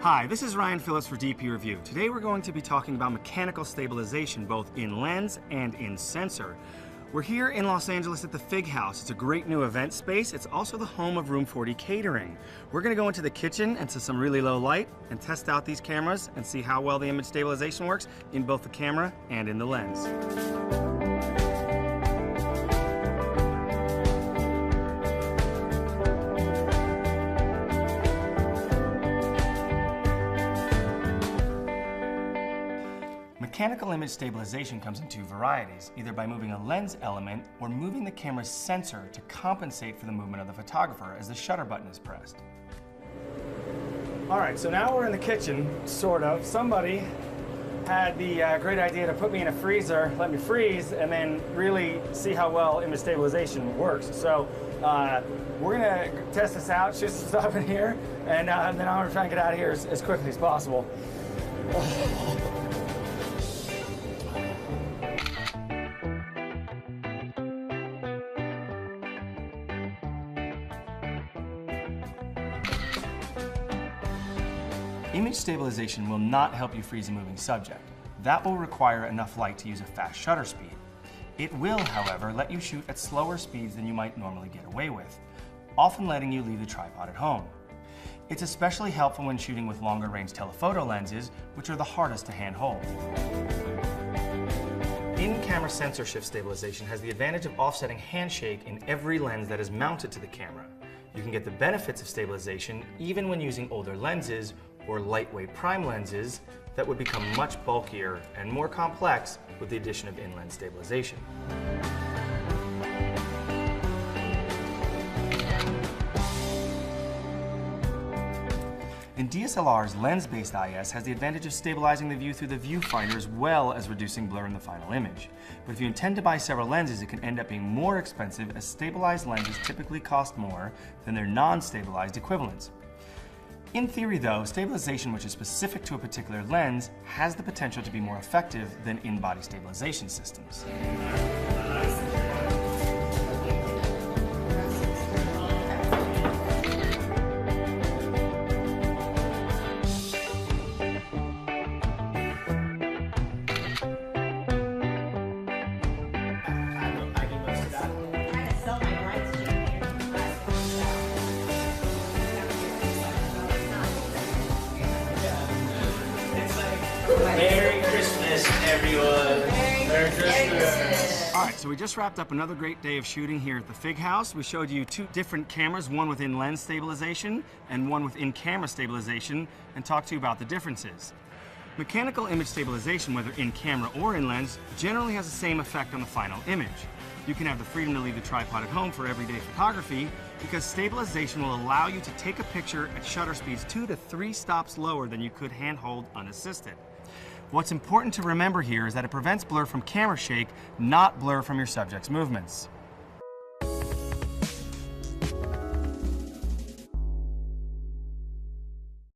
Hi, this is Ryan Phillips for DP Review. Today we're going to be talking about mechanical stabilization both in lens and in sensor. We're here in Los Angeles at the Fig House. It's a great new event space. It's also the home of Room 40 Catering. We're going to go into the kitchen and to some really low light and test out these cameras and see how well the image stabilization works in both the camera and in the lens. Mechanical image stabilization comes in two varieties, either by moving a lens element or moving the camera's sensor to compensate for the movement of the photographer as the shutter button is pressed. All right, so now we're in the kitchen, sort of. Somebody had the great idea to put me in a freezer, let me freeze, and then really see how well image stabilization works. So we're gonna test this out, shoot some stuff in here, and then I'm gonna try and get out of here as quickly as possible. Image stabilization will not help you freeze a moving subject. That will require enough light to use a fast shutter speed. It will, however, let you shoot at slower speeds than you might normally get away with, often letting you leave the tripod at home. It's especially helpful when shooting with longer range telephoto lenses, which are the hardest to handhold. In-camera sensor shift stabilization has the advantage of offsetting handshake in every lens that is mounted to the camera. You can get the benefits of stabilization even when using older lenses or lightweight prime lenses that would become much bulkier and more complex with the addition of in-lens stabilization. In DSLRs, lens-based IS has the advantage of stabilizing the view through the viewfinder as well as reducing blur in the final image. But if you intend to buy several lenses, it can end up being more expensive as stabilized lenses typically cost more than their non-stabilized equivalents. In theory, though, stabilization which is specific to a particular lens has the potential to be more effective than in-body stabilization systems. Merry Christmas, everyone. Merry Christmas. All right, so we just wrapped up another great day of shooting here at the Fig House. We showed you two different cameras, one with in-lens stabilization and one with in-camera stabilization, and talked to you about the differences. Mechanical image stabilization, whether in-camera or in-lens, generally has the same effect on the final image. You can have the freedom to leave the tripod at home for everyday photography because stabilization will allow you to take a picture at shutter speeds 2 to 3 stops lower than you could handhold unassisted. What's important to remember here is that it prevents blur from camera shake, not blur from your subject's movements.